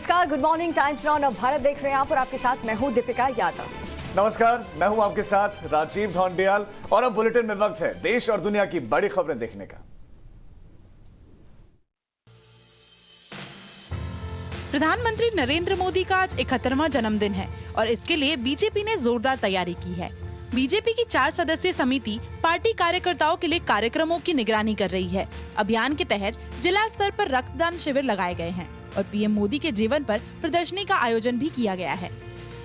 नमस्कार, good morning. Times now नव भारत देख रहे हैं आप और आपके साथ मैं हूं दीपिका यादव। नमस्कार, मैं हूं आपके साथ राजीव ढोंडियाल और अब बुलेटिन में वक्त है देश और दुनिया की बड़ी खबरें देखने का। प्रधानमंत्री नरेंद्र मोदी का आज 71वां जन्मदिन है और इसके लिए बीजेपी ने जोरदार तैयारी की है। बीजेपी की 4 सदस्यीय समिति पार्टी कार्यकर्ताओं के लिए कार्यक्रमों की निगरानी कर रही है। अभियान के तहत जिला स्तर पर रक्तदान शिविर लगाए गए हैं और पीएम मोदी के जीवन पर प्रदर्शनी का आयोजन भी किया गया है।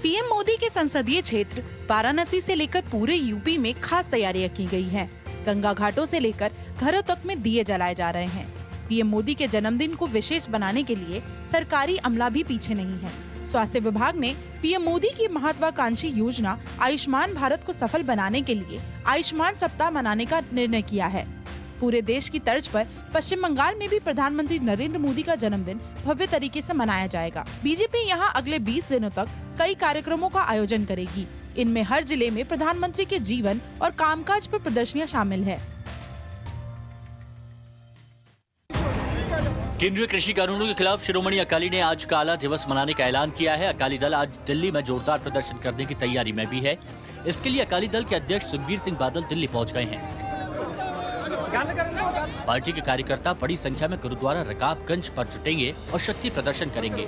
पीएम मोदी के संसदीय क्षेत्र वाराणसी से लेकर पूरे यूपी में खास तैयारियां की गई हैं। गंगा घाटों से लेकर घरों तक में दिए जलाए जा रहे हैं। पीएम मोदी के जन्मदिन को विशेष बनाने के लिए सरकारी अमला भी पीछे नहीं है। स्वास्थ्य विभाग ने पीएम मोदी की महत्वाकांक्षी योजना आयुष्मान भारत को सफल बनाने के लिए आयुष्मान सप्ताह मनाने का निर्णय किया है। पूरे देश की तर्ज पर पश्चिम बंगाल में भी प्रधानमंत्री नरेंद्र मोदी का जन्मदिन भव्य तरीके से मनाया जाएगा। बीजेपी यहां अगले 20 दिनों तक कई कार्यक्रमों का आयोजन करेगी। इनमें हर जिले में प्रधानमंत्री के जीवन और कामकाज पर प्रदर्शनियां शामिल है। केंद्रीय कृषि कानूनों के खिलाफ शिरोमणि अकाली ने आज काला दिवस मनाने का ऐलान किया है। अकाली दल आज दिल्ली में जोरदार प्रदर्शन करने की तैयारी में भी है। इसके लिए अकाली दल के अध्यक्ष सुखबीर सिंह बादल दिल्ली पहुंच गए हैं। पार्टी के कार्यकर्ता बड़ी संख्या में गुरुद्वारा रकाबगंज पर जुटेंगे और शक्ति प्रदर्शन करेंगे।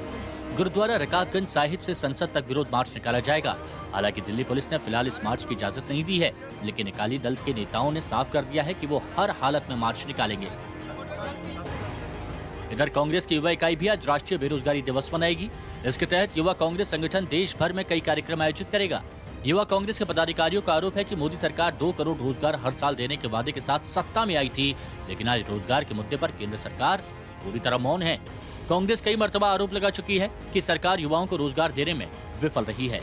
गुरुद्वारा रकाबगंज साहिब से संसद तक विरोध मार्च निकाला जाएगा। हालांकि दिल्ली पुलिस ने फिलहाल इस मार्च की इजाजत नहीं दी है, लेकिन अकाली दल के नेताओं ने साफ कर दिया है कि वो हर हालत में मार्च निकालेंगे। इधर कांग्रेस की युवा इकाई भी आज राष्ट्रीय बेरोजगारी दिवस मनाएगी। इसके तहत युवा कांग्रेस संगठन देश भर में कई कार्यक्रम आयोजित करेगा। युवा कांग्रेस के पदाधिकारियों का आरोप है कि मोदी सरकार 2 करोड़ रोजगार हर साल देने के वादे के साथ सत्ता में आई थी, लेकिन आज रोजगार के मुद्दे पर केंद्र सरकार पूरी तरह मौन है। कांग्रेस कई मर्तबा आरोप लगा चुकी है कि सरकार युवाओं को रोजगार देने में विफल रही है।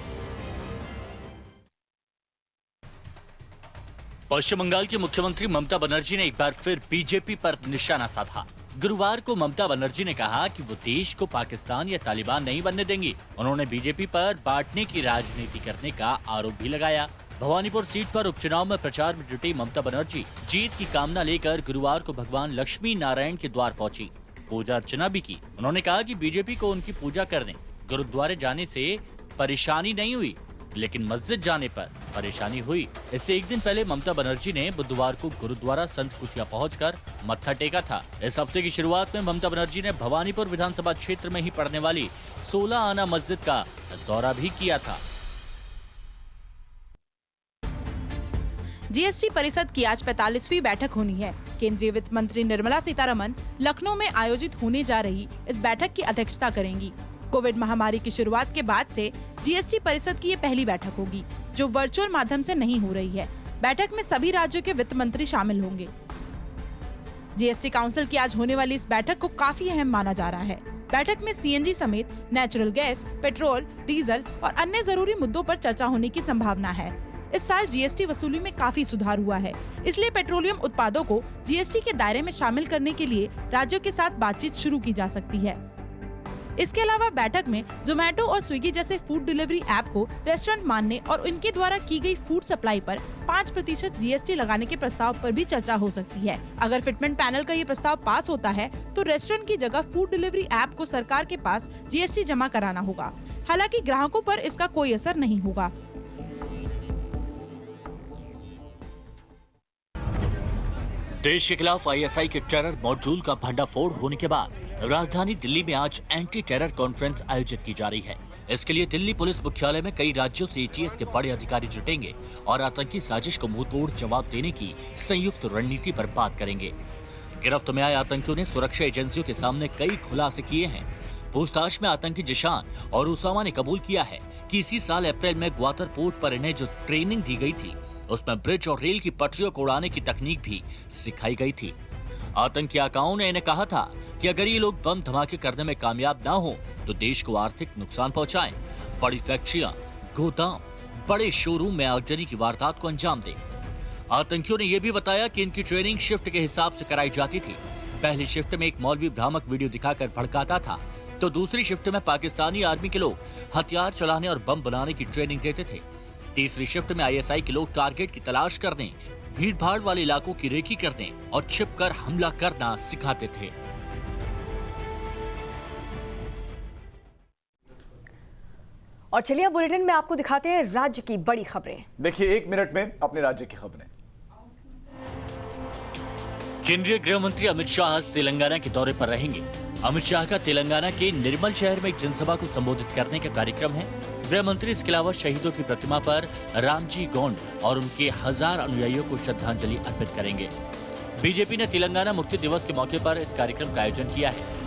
पश्चिम बंगाल की मुख्यमंत्री ममता बनर्जी ने एक बार फिर बीजेपी पर निशाना साधा। गुरुवार को ममता बनर्जी ने कहा कि वो देश को पाकिस्तान या तालिबान नहीं बनने देंगी। उन्होंने बीजेपी पर बांटने की राजनीति करने का आरोप भी लगाया। भवानीपुर सीट पर उपचुनाव में प्रचार में जुटी ममता बनर्जी जीत की कामना लेकर गुरुवार को भगवान लक्ष्मी नारायण के द्वार पहुंची। पूजा अर्चना भी की। उन्होंने कहा कि बीजेपी को उनकी पूजा करने गुरुद्वारे जाने से परेशानी नहीं हुई, लेकिन मस्जिद जाने पर परेशानी हुई। इससे एक दिन पहले ममता बनर्जी ने बुधवार को गुरुद्वारा संत कुटिया पहुंचकर मत्था टेका था। इस हफ्ते की शुरुआत में ममता बनर्जी ने भवानीपुर विधानसभा क्षेत्र में ही पड़ने वाली 16 आना मस्जिद का दौरा भी किया था। जीएसटी परिषद की आज 45वीं बैठक होनी है। केंद्रीय वित्त मंत्री निर्मला सीतारमण लखनऊ में आयोजित होने जा रही इस बैठक की अध्यक्षता करेंगी। कोविड महामारी की शुरुआत के बाद से जीएसटी परिषद की ये पहली बैठक होगी, जो वर्चुअल माध्यम से नहीं हो रही है। बैठक में सभी राज्यों के वित्त मंत्री शामिल होंगे। जीएसटी काउंसिल की आज होने वाली इस बैठक को काफी अहम माना जा रहा है। बैठक में सीएनजी समेत नेचुरल गैस, पेट्रोल, डीजल और अन्य जरूरी मुद्दों पर चर्चा होने की संभावना है। इस साल जीएसटी वसूली में काफी सुधार हुआ है, इसलिए पेट्रोलियम उत्पादों को जीएसटी के दायरे में शामिल करने के लिए राज्यों के साथ बातचीत शुरू की जा सकती है। इसके अलावा बैठक में जोमेटो और स्विगी जैसे फूड डिलीवरी ऐप को रेस्टोरेंट मानने और उनके द्वारा की गई फूड सप्लाई पर 5% जीएसटी लगाने के प्रस्ताव पर भी चर्चा हो सकती है। अगर फिटमेंट पैनल का ये प्रस्ताव पास होता है तो रेस्टोरेंट की जगह फूड डिलीवरी ऐप को सरकार के पास जीएसटी जमा कराना होगा। हालांकि ग्राहकों पर इसका कोई असर नहीं होगा। देश के खिलाफ आईएसआई के टेरर मॉड्यूल का भंडाफोड़ होने के बाद राजधानी दिल्ली में आज एंटी टेरर कॉन्फ्रेंस आयोजित की जा रही है। इसके लिए दिल्ली पुलिस मुख्यालय में कई राज्यों से एटीएस के बड़े अधिकारी जुटेंगे और आतंकी साजिश को मुंहतोड़ जवाब देने की संयुक्त रणनीति पर बात करेंगे। गिरफ्त में आए आतंकियों ने सुरक्षा एजेंसियों के सामने कई खुलासे किए हैं। पूछताछ में आतंकी जिशान और उसामा ने कबूल किया है कि इसी साल अप्रैल में ग्वादर पोर्ट पर इन्हें जो ट्रेनिंग दी गई थी, उसमें ब्रिज और रेल की पटरियों को उड़ाने की तकनीक भी सिखाई गई थी। आतंकी आकाओं ने इन्हें कहा था कि अगर ये लोग बम धमाके करने में कामयाब ना हो तो देश को आर्थिक नुकसान पहुंचाएं, बड़ी फैक्ट्रियां, गोदाम, बड़े शोरूम में आगजनी की वारदात को अंजाम दें। आतंकियों ने यह भी बताया कि इनकी ट्रेनिंग शिफ्ट के हिसाब से कराई जाती थी। पहली शिफ्ट में एक मौलवी भ्रामक वीडियो दिखाकर भड़काता था, तो दूसरी शिफ्ट में पाकिस्तानी आर्मी के लोग हथियार चलाने और बम बनाने की ट्रेनिंग देते थे। तीसरी शिफ्ट में आईएसआई के लोग टारगेट की तलाश करने, भीड़ भाड़ वाले इलाकों की रेकी करने और छिपकर हमला करना सिखाते थे। और चलिए अब बुलेटिन में आपको दिखाते हैं राज्य की बड़ी खबरें। देखिए 1 मिनट में अपने राज्य की खबरें। केंद्रीय गृह मंत्री अमित शाह आज तेलंगाना के दौरे पर रहेंगे। अमित शाह का तेलंगाना के निर्मल शहर में एक जनसभा को संबोधित करने का कार्यक्रम है। गृह मंत्री इसके अलावा शहीदों की प्रतिमा पर रामजी गोंड और उनके 1000 अनुयायियों को श्रद्धांजलि अर्पित करेंगे। बीजेपी ने तेलंगाना मुक्ति दिवस के मौके पर इस कार्यक्रम का आयोजन किया है।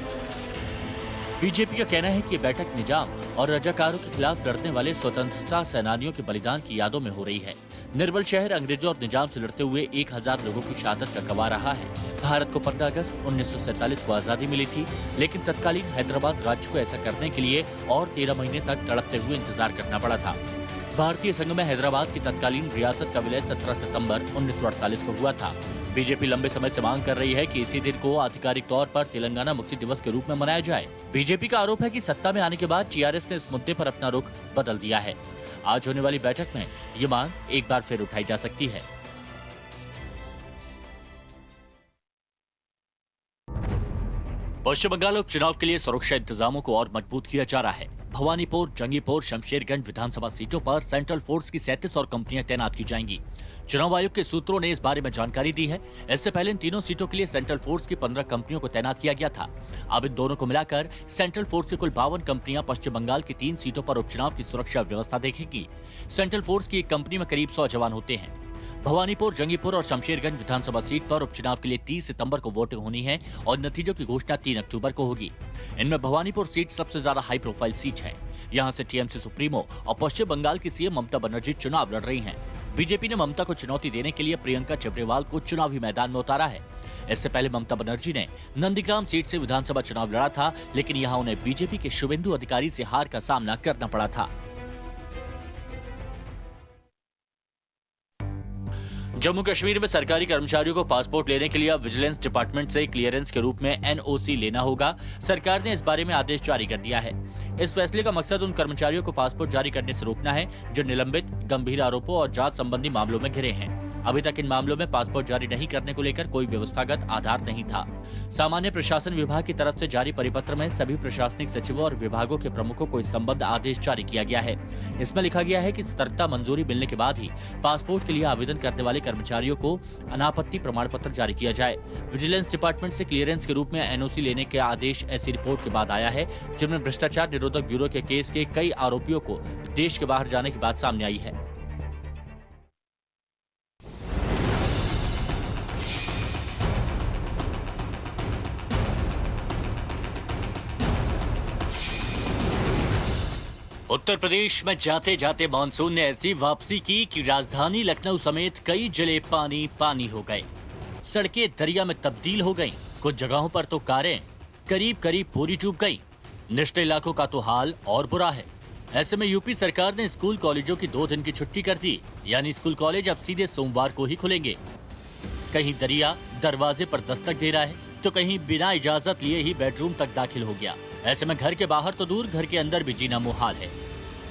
बीजेपी का कहना है कि ये बैठक निजाम और रजाकारों के खिलाफ लड़ने वाले स्वतंत्रता सेनानियों के बलिदान की यादों में हो रही है। निर्मल शहर अंग्रेजों और निजाम से लड़ते हुए 1000 लोगों की शहादत का गवाह रहा है। भारत को 15 अगस्त 1947 को आजादी मिली थी, लेकिन तत्कालीन हैदराबाद राज्य को ऐसा करने के लिए और 13 महीने तक तड़पते हुए इंतजार करना पड़ा था। भारतीय संघ में हैदराबाद की तत्कालीन रियासत का विलय 17 सितंबर 1948 को हुआ था। बीजेपी लंबे समय से मांग कर रही है कि इसी दिन को आधिकारिक तौर पर तेलंगाना मुक्ति दिवस के रूप में मनाया जाए। बीजेपी का आरोप है कि सत्ता में आने के बाद टीआरएस ने इस मुद्दे पर अपना रुख बदल दिया है। आज होने वाली बैठक में ये मांग एक बार फिर उठाई जा सकती है। पश्चिम बंगाल उपचुनाव के लिए सुरक्षा इंतजामों को और मजबूत किया जा रहा है। भवानीपुर, जंगीपुर, शमशेरगंज विधानसभा सीटों पर सेंट्रल फोर्स की 37 और कंपनियां तैनात की जाएंगी। चुनाव आयोग के सूत्रों ने इस बारे में जानकारी दी है। इससे पहले इन तीनों सीटों के लिए सेंट्रल फोर्स की 15 कंपनियों को तैनात किया गया था। अब इन दोनों को मिलाकर सेंट्रल फोर्स की कुल 52 कंपनियां पश्चिम बंगाल की 3 सीटों पर उपचुनाव की सुरक्षा व्यवस्था देखेगी। सेंट्रल फोर्स की एक कंपनी में करीब 100 जवान होते हैं। भवानीपुर, जंगीपुर और शमशेरगंज विधानसभा सीट पर उपचुनाव के लिए 30 सितंबर को वोटिंग होनी है और नतीजों की घोषणा 3 अक्टूबर को होगी। इनमें भवानीपुर सीट सबसे ज्यादा हाई प्रोफाइल सीट है। यहां से टीएमसी सुप्रीमो और पश्चिम बंगाल की सीएम ममता बनर्जी चुनाव लड़ रही हैं। बीजेपी ने ममता को चुनौती देने के लिए प्रियंका चेब्रीवाल को चुनावी मैदान में उतारा है। इससे पहले ममता बनर्जी ने नंदीग्राम सीट से विधानसभा चुनाव लड़ा था, लेकिन यहां उन्हें बीजेपी के शुभेंदु अधिकारी से हार का सामना करना पड़ा था। जम्मू कश्मीर में सरकारी कर्मचारियों को पासपोर्ट लेने के लिए अब विजिलेंस डिपार्टमेंट से क्लियरेंस के रूप में एनओसी लेना होगा। सरकार ने इस बारे में आदेश जारी कर दिया है। इस फैसले का मकसद उन कर्मचारियों को पासपोर्ट जारी करने से रोकना है जो निलंबित, गंभीर आरोपों और जांच संबंधी मामलों में घिरे हैं। अभी तक इन मामलों में पासपोर्ट जारी नहीं करने को लेकर कोई व्यवस्थागत आधार नहीं था। सामान्य प्रशासन विभाग की तरफ से जारी परिपत्र में सभी प्रशासनिक सचिवों और विभागों के प्रमुखों को इस संबंध आदेश जारी किया गया है। इसमें लिखा गया है कि सतर्कता मंजूरी मिलने के बाद ही पासपोर्ट के लिए आवेदन करने वाले कर्मचारियों को अनापत्ति प्रमाण पत्र जारी किया जाए। विजिलेंस डिपार्टमेंट से क्लियरेंस के रूप में एनओसी लेने के आदेश ऐसी रिपोर्ट के बाद आया है जिनमें भ्रष्टाचार निरोधक ब्यूरो के केस के कई आरोपियों को देश के बाहर जाने की बात सामने आई है। उत्तर प्रदेश में जाते जाते मानसून ने ऐसी वापसी की कि राजधानी लखनऊ समेत कई जिले पानी पानी हो गए। सड़कें दरिया में तब्दील हो गईं। कुछ जगहों पर तो कारें करीब करीब पूरी डूब गईं। निचले इलाकों का तो हाल और बुरा है। ऐसे में यूपी सरकार ने स्कूल कॉलेजों की 2 दिन की छुट्टी कर दी, यानी स्कूल कॉलेज अब सीधे सोमवार को ही खुलेंगे। कहीं दरिया दरवाजे पर दस्तक दे रहा है तो कहीं बिना इजाजत लिए ही बेडरूम तक दाखिल हो गया। ऐसे में घर के बाहर तो दूर, घर के अंदर भी जीना मुहाल है।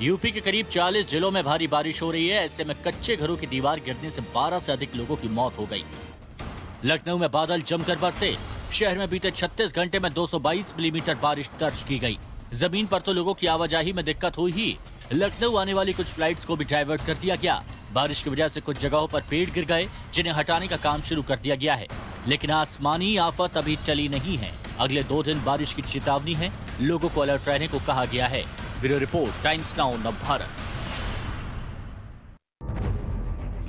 यूपी के करीब 40 जिलों में भारी बारिश हो रही है। ऐसे में कच्चे घरों की दीवार गिरने से 12 से अधिक लोगों की मौत हो गई। लखनऊ में बादल जमकर बरसे। शहर में बीते 36 घंटे में 222 मिलीमीटर बारिश दर्ज की गई। जमीन पर तो लोगों की आवाजाही में दिक्कत हुई ही। लखनऊ आने वाली कुछ फ्लाइट्स को भी डाइवर्ट कर दिया गया। बारिश की वजह से कुछ जगहों पर पेड़ गिर गए जिन्हें हटाने का काम शुरू कर दिया गया है, लेकिन आसमानी आफत अभी टली नहीं है। अगले 2 दिन बारिश की चेतावनी है। लोगों को अलर्ट रहने को कहा गया है। Bureau report, times now Navbharat.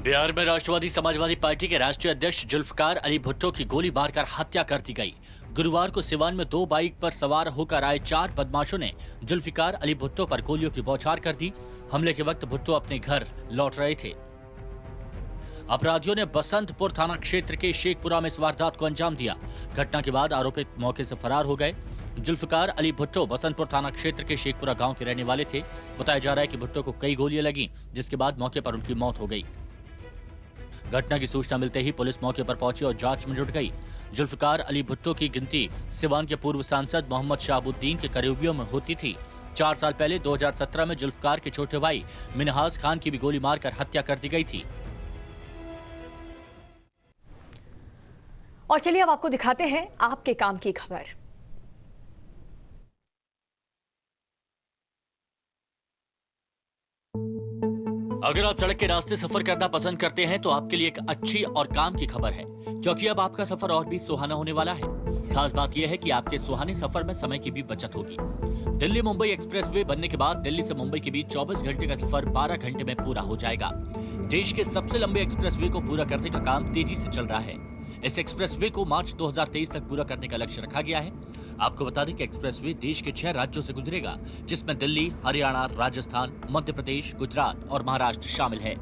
Bihar में राष्ट्रवादी समाजवादी पार्टी के राष्ट्रीय अध्यक्ष जुल्फकार अली भुट्टो की गोली मारकर हत्या कर दी गई। गुरुवार को सिवान में 2 बाइक पर सवार होकर आए 4 बदमाशों ने जुल्फकार अली भुट्टो पर गोलियों की बौछार कर दी। हमले के वक्त भुट्टो अपने घर लौट रहे थे। अपराधियों ने बसंतपुर थाना क्षेत्र के शेखपुरा में इस वारदात को अंजाम दिया। घटना के बाद आरोपित मौके से फरार हो गए। जुल्फकार अली भुट्टो बसंतपुर थाना क्षेत्र के शेखपुरा गांव के रहने वाले थे। बताया जा रहा है कि भुट्टो को कई गोलियां लगीं, जिसके बाद मौके पर उनकी मौत हो गई। घटना की सूचना मिलते ही पुलिस मौके पर पहुंची और जांच में जुट गई। जुल्फकार अली भुट्टो की गिनती सिवान के पूर्व सांसद मोहम्मद शहाबुद्दीन के करीबियों में होती थी। 4 साल पहले 2017 में जुल्फकार के छोटे भाई मिनहाज खान की भी गोली मारकर हत्या कर दी गई थी। और चलिए अब आपको दिखाते हैं आपके काम की खबर। अगर आप सड़क के रास्ते सफर करना पसंद करते हैं तो आपके लिए एक अच्छी और काम की खबर है, क्योंकि अब आपका सफर और भी सुहाना होने वाला है। खास बात यह है कि आपके सुहाने सफर में समय की भी बचत होगी। दिल्ली मुंबई एक्सप्रेसवे बनने के बाद दिल्ली से मुंबई के बीच 24 घंटे का सफर 12 घंटे में पूरा हो जाएगा। देश के सबसे लंबे एक्सप्रेसवे को पूरा करने का काम तेजी से चल रहा है। इस एक्सप्रेसवे को मार्च 2023 तक पूरा करने का लक्ष्य रखा गया है। आपको बता दें कि एक्सप्रेसवे देश के 6 राज्यों से गुजरेगा, जिसमें दिल्ली, हरियाणा, राजस्थान, मध्य प्रदेश, गुजरात और महाराष्ट्र शामिल है।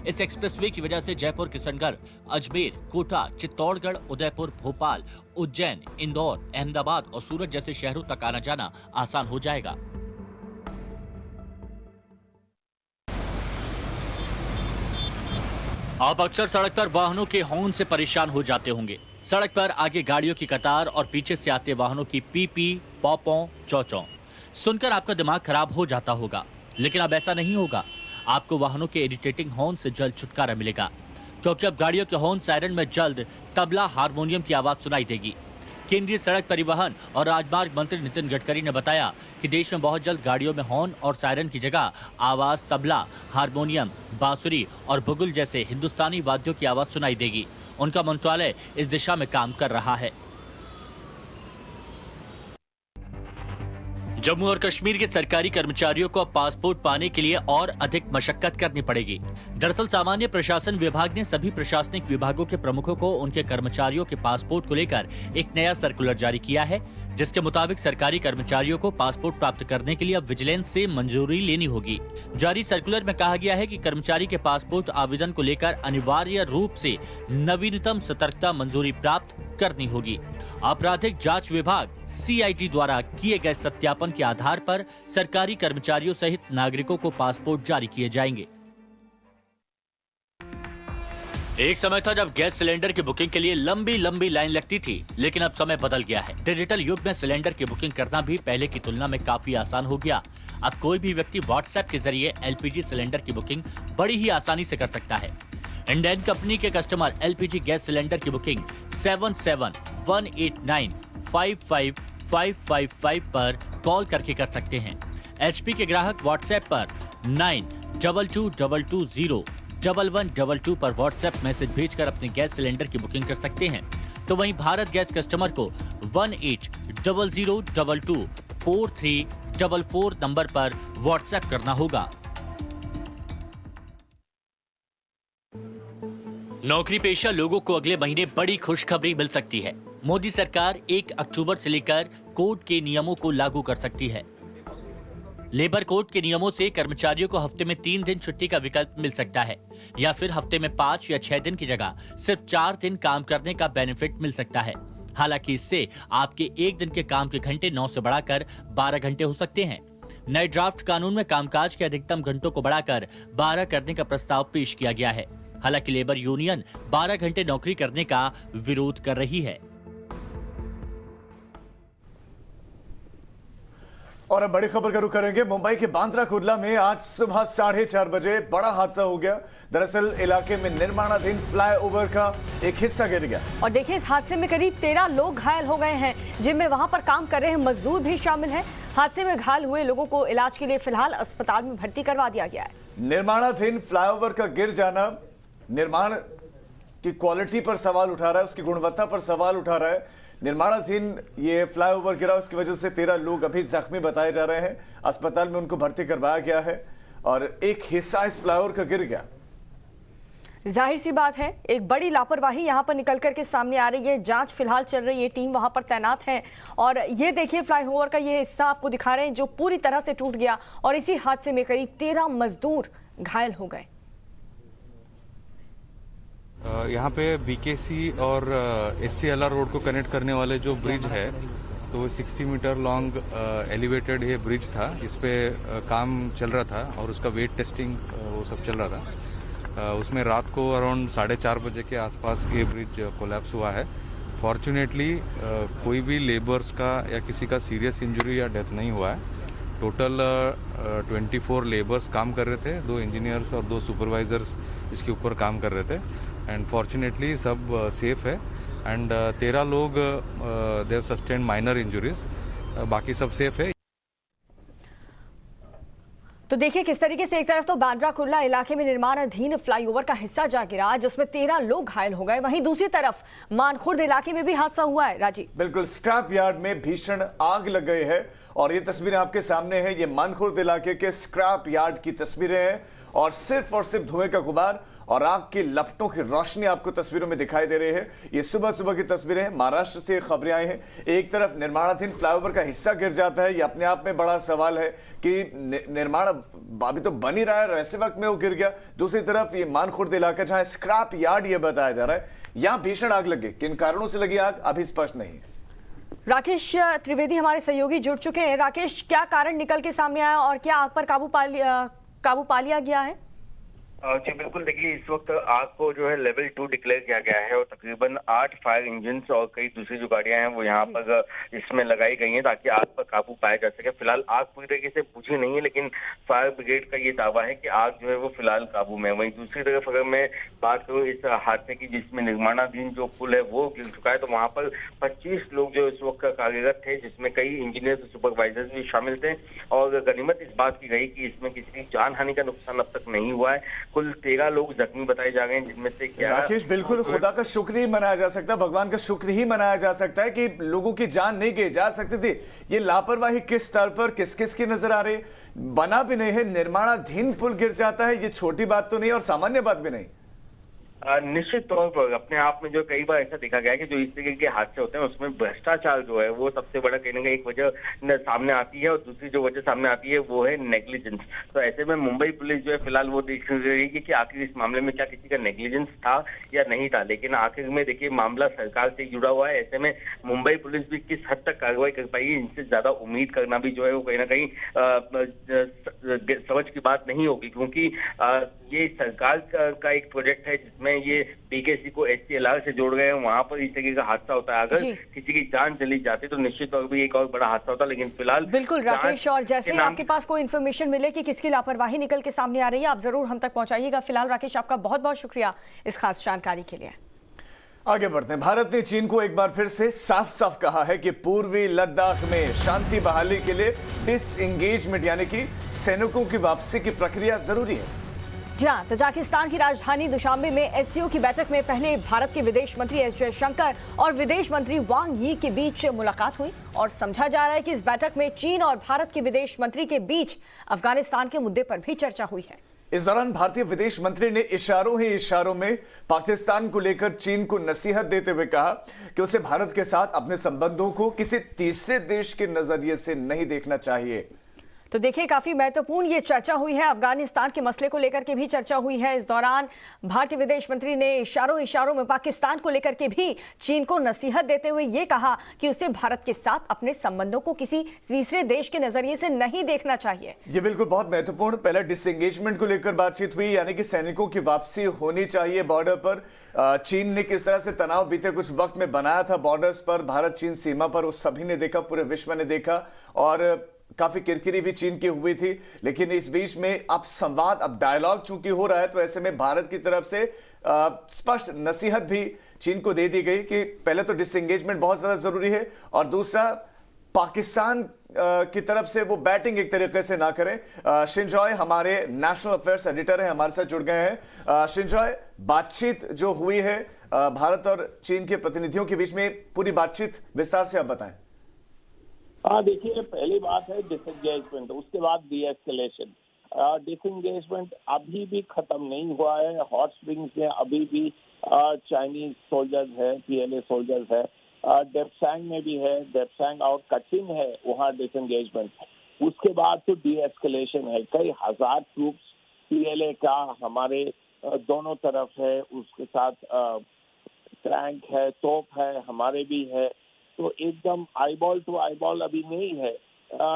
इस एक्सप्रेसवे की वजह से जयपुर, किशनगढ़, अजमेर, कोटा, चित्तौड़गढ़, उदयपुर, भोपाल, उज्जैन, इंदौर, अहमदाबाद और सूरत जैसे शहरों तक आना जाना आसान हो जाएगा। आप अक्सर सड़क पर वाहनों के हॉर्न से परेशान हो जाते होंगे। सड़क पर आगे गाड़ियों की कतार और पीछे से आते वाहनों की पी पॉ चौ सुनकर आपका दिमाग खराब हो जाता होगा, लेकिन अब ऐसा नहीं होगा। आपको वाहनों के इरिटेटिंग हॉर्न से जल्द छुटकारा मिलेगा, क्योंकि अब गाड़ियों के हॉर्न सायरन में जल्द तबला हारमोनियम की आवाज सुनाई देगी। केंद्रीय सड़क परिवहन और राजमार्ग मंत्री नितिन गडकरी ने बताया कि देश में बहुत जल्द गाड़ियों में हॉर्न और सायरन की जगह आवाज तबला, हारमोनियम, बांसुरी और बुगुल जैसे हिंदुस्तानी वाद्यों की आवाज सुनाई देगी। उनका मंत्रालय इस दिशा में काम कर रहा है। जम्मू और कश्मीर के सरकारी कर्मचारियों को अब पासपोर्ट पाने के लिए और अधिक मशक्कत करनी पड़ेगी। दरअसल सामान्य प्रशासन विभाग ने सभी प्रशासनिक विभागों के प्रमुखों को उनके कर्मचारियों के पासपोर्ट को लेकर एक नया सर्कुलर जारी किया है, जिसके मुताबिक सरकारी कर्मचारियों को पासपोर्ट प्राप्त करने के लिए अब विजिलेंस से मंजूरी लेनी होगी। जारी सर्कुलर में कहा गया है कि कर्मचारी के पासपोर्ट आवेदन को लेकर अनिवार्य रूप से नवीनतम सतर्कता मंजूरी प्राप्त करनी होगी। आपराधिक जांच विभाग CID द्वारा किए गए सत्यापन के आधार पर सरकारी कर्मचारियों सहित नागरिकों को पासपोर्ट जारी किए जाएंगे। एक समय था जब गैस सिलेंडर की बुकिंग के लिए लंबी लंबी लाइन लगती थी, लेकिन अब समय बदल गया है। डिजिटल युग में सिलेंडर की बुकिंग करना भी पहले की तुलना में काफी आसान हो गया। अब कोई भी व्यक्ति WhatsApp के जरिए LPG सिलेंडर की बुकिंग बड़ी ही आसानी से कर सकता है। इंडियन कंपनी के कस्टमर LPG गैस सिलेंडर की बुकिंग 7718955555 पर कॉल करके कर सकते हैं। HP के ग्राहक WhatsApp पर 9222201122 पर WhatsApp मैसेज भेजकर अपने गैस सिलेंडर की बुकिंग कर सकते हैं। तो वहीं भारत गैस कस्टमर को 1800224344 नंबर पर WhatsApp करना होगा। नौकरी पेशा लोगों को अगले महीने बड़ी खुशखबरी मिल सकती है। मोदी सरकार 1 अक्टूबर से लेकर कोड के नियमों को लागू कर सकती है। लेबर कोड के नियमों से कर्मचारियों को हफ्ते में 3 दिन छुट्टी का विकल्प मिल सकता है, या फिर हफ्ते में 5 या 6 दिन की जगह सिर्फ 4 दिन काम करने का बेनिफिट मिल सकता है। हालांकि इससे आपके 1 दिन के काम के घंटे 9 से बढ़ाकर 12 घंटे हो सकते हैं। नए ड्राफ्ट कानून में कामकाज के अधिकतम घंटों को बढ़ाकर 12 करने का प्रस्ताव पेश किया गया है। हालांकि लेबर यूनियन 12 घंटे नौकरी करने का विरोध कर रही है। और अब बड़ी खबर का रुख करेंगे। मुंबई के बांद्रा कुर्ला में आज सुबह 4:30 बजे बड़ा हादसा हो गया। दरअसल इलाके में निर्माणाधीन फ्लाईओवर का एक हिस्सा गिर गया और देखिए, इस हादसे में करीब 13 लोग घायल हो गए हैं, जिनमें वहां पर काम कर रहे हैं मजदूर भी शामिल हैं। हादसे में घायल हुए लोगों को इलाज के लिए फिलहाल अस्पताल में भर्ती करवा दिया गया है। निर्माणाधीन फ्लाईओवर का गिर जाना निर्माण की क्वालिटी पर सवाल उठा रहा है, उसकी गुणवत्ता पर सवाल उठा रहा है। निर्माणाधीन ये फ्लाईओवर गिरा, उसकी वजह से 13 लोग अभी जख्मी बताए जा रहे हैं। अस्पताल में उनको भर्ती करवाया गया है और एक हिस्सा इस फ्लाईओवर का गिर गया। जाहिर सी बात है, एक बड़ी लापरवाही यहां पर निकल करके सामने आ रही है। जांच फिलहाल चल रही है, टीम वहां पर तैनात है और ये देखिए, फ्लाईओवर का ये हिस्सा आपको दिखा रहे हैं जो पूरी तरह से टूट गया और इसी हादसे में करीब 13 मजदूर घायल हो गए। यहाँ पे BKC और SCLR रोड को कनेक्ट करने वाले जो ब्रिज है, तो 60 मीटर लॉन्ग एलिवेटेड ये ब्रिज था। इस पे काम चल रहा था और उसका वेट टेस्टिंग वो सब चल रहा था। उसमें रात को अराउंड 4:30 बजे के आसपास ये ब्रिज कोलैप्स हुआ है। फॉर्चुनेटली कोई भी लेबर्स का या किसी का सीरियस इंजरी या डेथ नहीं हुआ है। टोटल 24 लेबर्स काम कर रहे थे, 2 इंजीनियर्स और 2 सुपरवाइजर्स इसके ऊपर काम कर रहे थे एंड फॉर्चुनेटली सब सेफ है एंड 13 लोग they have sustained minor injuries, बाकी सब सेफ है। तो देखिए किस तरीके से एक तरफ तो बांद्रा कुर्ला इलाके में निर्माणाधीन फ्लाईओवर का हिस्सा जा गिरा जिसमें 13 लोग घायल हो गए, वहीं दूसरी तरफ मानखुर्द इलाके में भी हादसा हुआ है। राजीव, बिल्कुल, स्क्रैप यार्ड में भीषण आग लग गई है और ये तस्वीरें आपके सामने है। ये मानखुर्द इलाके के स्क्रैप यार्ड की तस्वीरें हैं और सिर्फ धुएं का गुबार और आग की लपटों की रोशनी आपको तस्वीरों में दिखाई दे रही है। ये सुबह सुबह की तस्वीरें हैं, महाराष्ट्र से खबरें आई हैं। एक तरफ निर्माणाधीन फ्लाईओवर का हिस्सा गिर जाता है, ये अपने आप में बड़ा सवाल है कि निर्माण अभी तो बन ही रहा है, ऐसे वक्त में वो गिर गया। दूसरी तरफ ये मानखुर्द इलाका जहां स्क्रैप यार्ड ये बताया जा रहा है, यहां भीषण आग लगी। किन कारणों से लगी आग अभी स्पष्ट नहीं है। राकेश त्रिवेदी हमारे सहयोगी जुड़ चुके हैं। राकेश, क्या कारण निकल के सामने आया और क्या आग पर काबू पा लिया गया है? जी बिल्कुल, देखिए इस वक्त आग को जो है लेवल 2 डिक्लेयर किया गया है और तकरीबन 8 फायर इंजन और कई दूसरी जो गाड़ियां हैं वो यहाँ पर इसमें लगाई गई हैं ताकि आग पर काबू पाया जा सके। फिलहाल आग पूरी तरीके से बुझी नहीं है, लेकिन फायर ब्रिगेड का ये दावा है कि आग जो है वो फिलहाल काबू में है। वहीं दूसरी तरफ अगर मैं बात करूँ इस हादसे की जिसमें निर्माणाधीन जो पुल है वो गिर चुका है, तो वहाँ पर 25 लोग जो इस वक्त कार्यरत थे, जिसमें कई इंजीनियर सुपरवाइजर्स भी शामिल थे और गनीमत इस बात की गई कि इसमें किसी की जान हानि का नुकसान अब तक नहीं हुआ है। कुल 13 लोग जख्मी बताए जा रहे हैं, जिनमें से 11। राकेश, बिल्कुल खुदा का शुक्र ही मनाया जा सकता है, भगवान का शुक्र ही मनाया जा सकता है कि लोगों की जान नहीं गई जा सकती थी। ये लापरवाही किस स्तर पर किस किस की नजर आ रही? बना भी नहीं है, निर्माणाधीन पुल गिर जाता है, ये छोटी बात तो नहीं और सामान्य बात भी नहीं। निश्चित तौर पर अपने आप में जो कई बार ऐसा देखा गया है कि जो इस तरीके के हादसे होते हैं उसमें भ्रष्टाचार जो है वो सबसे बड़ा कहीं ना कहीं एक वजह सामने आती है और दूसरी जो वजह सामने आती है वो है नेग्लिजेंस। तो ऐसे में मुंबई पुलिस जो है फिलहाल वो देख रही है कि आखिर इस मामले में क्या किसी का नेग्लिजेंस था या नहीं था, लेकिन आखिर में देखिए मामला सरकार से जुड़ा हुआ है। ऐसे में मुंबई पुलिस भी किस हद तक कार्रवाई कर पाएगी, इनसे ज्यादा उम्मीद करना भी जो है वो कहीं ना कहीं समझ की बात नहीं होगी, क्योंकि ये सरकार का एक प्रोजेक्ट है जिसमें ये बीकेसी को एससीएलआर से जोड़ गए हैं। वहां पर इस तरीके का हादसा होता है, अगर किसी की जान चली जाती तो निश्चित तौर पर एक और बड़ा हादसा होता, लेकिन फिलहाल बिल्कुल राकेश, और जैसे आपके पास कोई इन्फॉर्मेशन मिले कि किसकी लापरवाही निकल के सामने आ रही है, आप जरूर हम तक पहुंचाइएगा। फिलहाल राकेश, आपका बहुत बहुत शुक्रिया इस खास जानकारी के लिए। आगे बढ़ते हैं। भारत ने चीन को एक बार फिर से साफ साफ कहा है कि पूर्वी लद्दाख में शांति बहाली के लिए डिसएंगेजमेंट यानी कि सैनिकों की वापसी की प्रक्रिया जरूरी है। जी हाँ, तजाकिस्तान की राजधानी दुशांबे में एससीओ की बैठक में पहले भारत के विदेश मंत्री एस जयशंकर और विदेश मंत्री वांग यी के बीच मुलाकात हुई और समझा जा रहा है कि इस बैठक में चीन और भारत के विदेश मंत्री के बीच अफगानिस्तान के मुद्दे पर भी चर्चा हुई है। इस दौरान भारतीय विदेश मंत्री ने इशारों ही इशारों में पाकिस्तान को लेकर चीन को नसीहत देते हुए कहा कि उसे भारत के साथ अपने संबंधों को किसी तीसरे देश के नजरिए से नहीं देखना चाहिए। तो देखिए काफी महत्वपूर्ण ये चर्चा हुई है, अफगानिस्तान के मसले को लेकर के भी चर्चा हुई है। इस दौरान भारतीय विदेश मंत्री ने इशारों में पाकिस्तान को लेकर के भी चीन को नसीहत देते हुए ये कहा कि उसे भारत के साथ अपने संबंधों को किसी तीसरे देश के नजरिए से नहीं देखना चाहिए। ये बिल्कुल बहुत महत्वपूर्ण पहले डिसएंगेजमेंट को लेकर बातचीत हुई, यानी कि सैनिकों की वापसी होनी चाहिए बॉर्डर पर। चीन ने किस तरह से तनाव बीते कुछ वक्त में बनाया था बॉर्डर्स पर, भारत चीन सीमा पर, उस सभी ने देखा, पूरे विश्व ने देखा और काफी किरकिरी भी चीन की हुई थी। लेकिन इस बीच में अब संवाद, अब डायलॉग चूंकि हो रहा है, तो ऐसे में भारत की तरफ से स्पष्ट नसीहत भी चीन को दे दी गई कि पहले तो डिसएंगेजमेंट बहुत ज्यादा जरूरी है और दूसरा पाकिस्तान की तरफ से वो बैटिंग एक तरीके से ना करें। शिंजॉय हमारे नेशनल अफेयर्स एडिटर हैं, हमारे साथ जुड़ गए हैं। शिंजॉय, बातचीत जो हुई है भारत और चीन के प्रतिनिधियों के बीच में, पूरी बातचीत विस्तार से आप बताएं। हाँ, देखिए पहली बात है डिसएंगेजमेंट, उसके बाद डीएस्केलेशन। डिसएंगेजमेंट अभी भी खत्म नहीं हुआ है। हॉट स्प्रिंग्स में अभी भी चाइनीज सोल्जर्स है, पीएलए सोल्जर्स है, डेप्सांग में भी है, डेप्सांग और कचिन है, वहाँ डिसएंगेजमेंट। उसके बाद तो डीएस्केलेशन है। कई हजार ट्रूप्स पीएलए का हमारे दोनों तरफ है, उसके साथ टैंक है, तोप है, हमारे भी है। तो एकदम आईबॉल टू आईबॉल अभी नहीं है,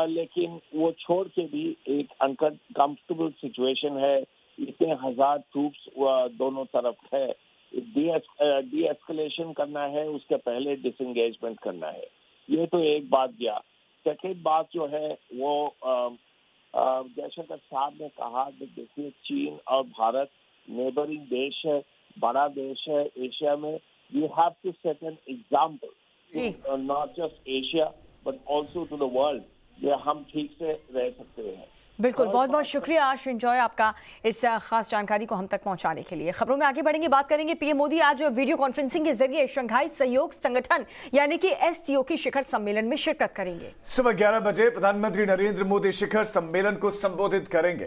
लेकिन वो छोड़ के भी एक अनकंफर्टेबल सिचुएशन है। इतने हजार ट्रूप्स दोनों तरफ है। डीएस्केलेशन करना है, उसके पहले डिसएंगेजमेंट करना है। ये तो एक बात गया। सेकेंड बात जो है वो जयशंकर साहब ने कहा कि देखिए चीन और भारत नेबरिंग देश है, बड़ा देश है एशिया में। We have to set an example not just Asia but also to the world, ये हम ठीक से रह सकते हैं। बिल्कुल, बहुत बहुत शुक्रिया श्रिंजॉय आपका इस खास जानकारी को हम तक पहुंचाने के लिए। खबरों में आगे बढ़ेंगे, बात करेंगे पीएम मोदी आज वीडियो कॉन्फ्रेंसिंग के जरिए शंघाई सहयोग संगठन यानी कि एससीओ की शिखर सम्मेलन में शिरकत करेंगे। सुबह 11 बजे प्रधानमंत्री नरेंद्र मोदी शिखर सम्मेलन को संबोधित करेंगे।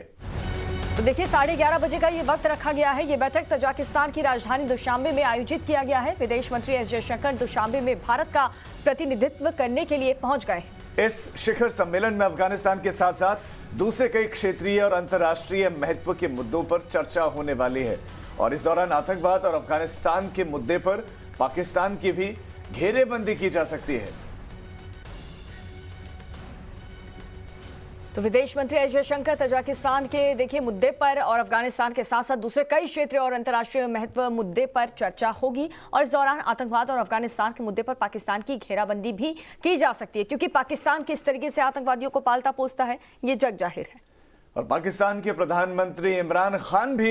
तो देखिए 11:30 बजे का ये वक्त रखा गया है। ये बैठक तजाकिस्तान की राजधानी दुशांबे में आयोजित किया गया है। विदेश मंत्री एस जयशंकर दुशांबे में भारत का प्रतिनिधित्व करने के लिए पहुंच गए हैं। इस शिखर सम्मेलन में अफगानिस्तान के साथ साथ दूसरे कई क्षेत्रीय और अंतर्राष्ट्रीय महत्व के मुद्दों पर चर्चा होने वाली है और इस दौरान आतंकवाद और अफगानिस्तान के मुद्दे पर पाकिस्तान की भी घेरेबंदी की जा सकती है। तो विदेश मंत्री एस जयशंकर तजाकिस्तान के देखिए मुद्दे पर और अफगानिस्तान के साथ साथ दूसरे कई क्षेत्रीय और अंतर्राष्ट्रीय महत्व मुद्दे पर चर्चा होगी और इस दौरान आतंकवाद और अफगानिस्तान के मुद्दे पर पाकिस्तान की घेराबंदी भी की जा सकती है, क्योंकि पाकिस्तान किस तरीके से आतंकवादियों को पालता पोसता है ये जग जाहिर है। और पाकिस्तान के प्रधानमंत्री इमरान खान भी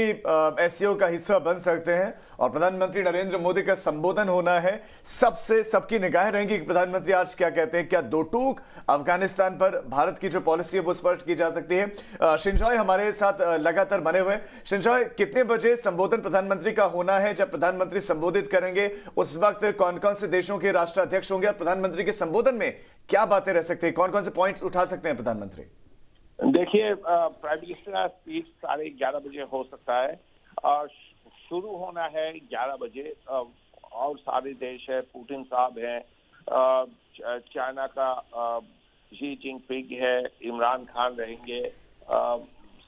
एससीओ का हिस्सा बन सकते हैं और प्रधानमंत्री नरेंद्र मोदी का संबोधन होना है। सबकी निगाहें रहेंगी कि प्रधानमंत्री आज क्या कहते हैं। क्या दो टूक अफगानिस्तान पर भारत की जो पॉलिसी है वो स्पष्ट की जा सकती है। श्रिंजॉय हमारे साथ लगातार बने हुए हैं। श्रिंजॉय, कितने बजे संबोधन प्रधानमंत्री का होना है? जब प्रधानमंत्री संबोधित करेंगे उस वक्त कौन कौन से देशों के राष्ट्राध्यक्ष होंगे और प्रधानमंत्री के संबोधन में क्या बातें रह सकती है, कौन कौन से पॉइंट उठा सकते हैं प्रधानमंत्री? देखिए, प्राइम मिनिस्टर का स्पीच 11:30 बजे हो सकता है। शुरू होना है 11 बजे और सारे देश है, पुतिन साहब हैं, चाइना का शी जिनपिंग है, इमरान खान रहेंगे,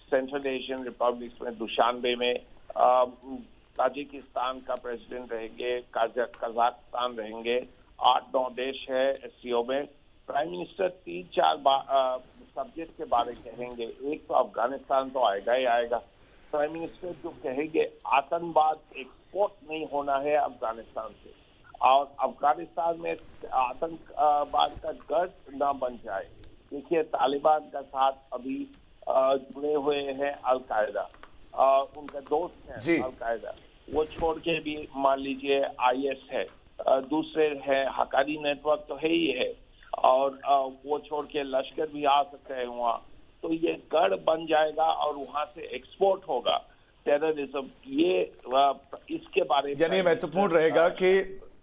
सेंट्रल एशियन रिपब्लिक्स में दुशांबे में ताजिकिस्तान का प्रेसिडेंट रहेंगे, कजाकिस्तान रहेंगे, 8-9 देश है एससीओ में। प्राइम मिनिस्टर 3-4 सब्जेक्ट के बारे कहेंगे। एक तो अफगानिस्तान तो आएगा ही आएगा। प्राइम मिनिस्टर जो कहेंगे आतंकवाद एक्सपोर्ट नहीं होना है अफगानिस्तान से और अफगानिस्तान में आतंकवाद का गढ़ ना बन जाए। देखिए, तालिबान का साथ अभी जुड़े हुए हैं अलकायदा, उनका दोस्त है अलकायदा, वो छोड़ के भी मान लीजिए आईएस है, दूसरे है हकारी नेटवर्क तो है ही है और वो छोड़ के लश्कर भी आ सकते हैं वहाँ। तो ये गढ़ बन जाएगा और वहाँ से एक्सपोर्ट होगा टेररिज्म। ये इसके बारे में यानी महत्वपूर्ण रहेगा कि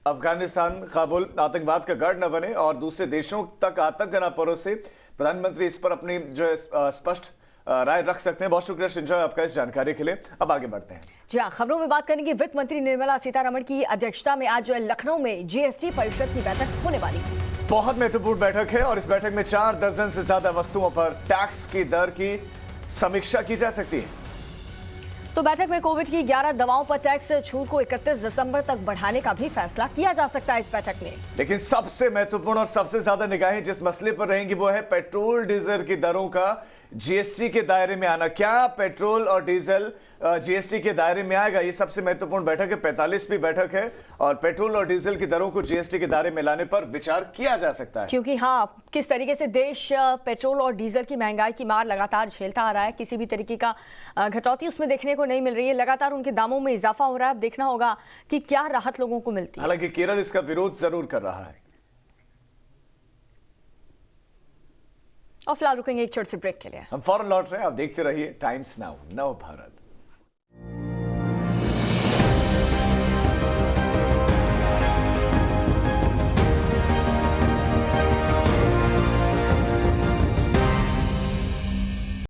अफगानिस्तान काबुल आतंकवाद का गढ़ न बने और दूसरे देशों तक आतंक न परोसे। प्रधानमंत्री इस पर अपनी जो स्पष्ट राय रख सकते हैं। बहुत शुक्रिया श्रिंजॉय आपका इस जानकारी के लिए। अब आगे बढ़ते हैं। जी हाँ, खबरों में बात करेंगे वित्त मंत्री निर्मला सीतारमण की अध्यक्षता में आज लखनऊ में जीएसटी परिषद की बैठक होने वाली है। बहुत महत्वपूर्ण बैठक है और इस बैठक में 4 दर्जन से ज्यादा वस्तुओं पर टैक्स की दर की समीक्षा की जा सकती है। तो बैठक में कोविड की 11 दवाओं पर टैक्स छूट को 31 दिसंबर तक बढ़ाने का भी फैसला किया जा सकता है इस बैठक में। लेकिन सबसे महत्वपूर्ण और सबसे ज्यादा निगाहें जिस मसले पर रहेंगी वो है पेट्रोल डीजल की दरों का जीएसटी के दायरे में आना। क्या पेट्रोल और डीजल जीएसटी के दायरे में आएगा? ये सबसे महत्वपूर्ण बैठक है, 45वीं बैठक है और पेट्रोल और डीजल की दरों को जीएसटी के दायरे में लाने पर विचार किया जा सकता है। क्योंकि हाँ, किस तरीके से देश पेट्रोल और डीजल की महंगाई की मार लगातार झेलता आ रहा है, किसी भी तरीके का घटौती उसमें देखने को नहीं मिल रही है, लगातार उनके दामों में इजाफा हो रहा है। अब देखना होगा कि क्या राहत लोगों को मिलती है। हालांकि केरल इसका विरोध जरूर कर रहा है। और फिलहाल रुकेंगे एक छोटे से ब्रेक के लिए। हम फौरन लौट रहे हैं, आप देखते रहिए टाइम्स नाउ नव भारत।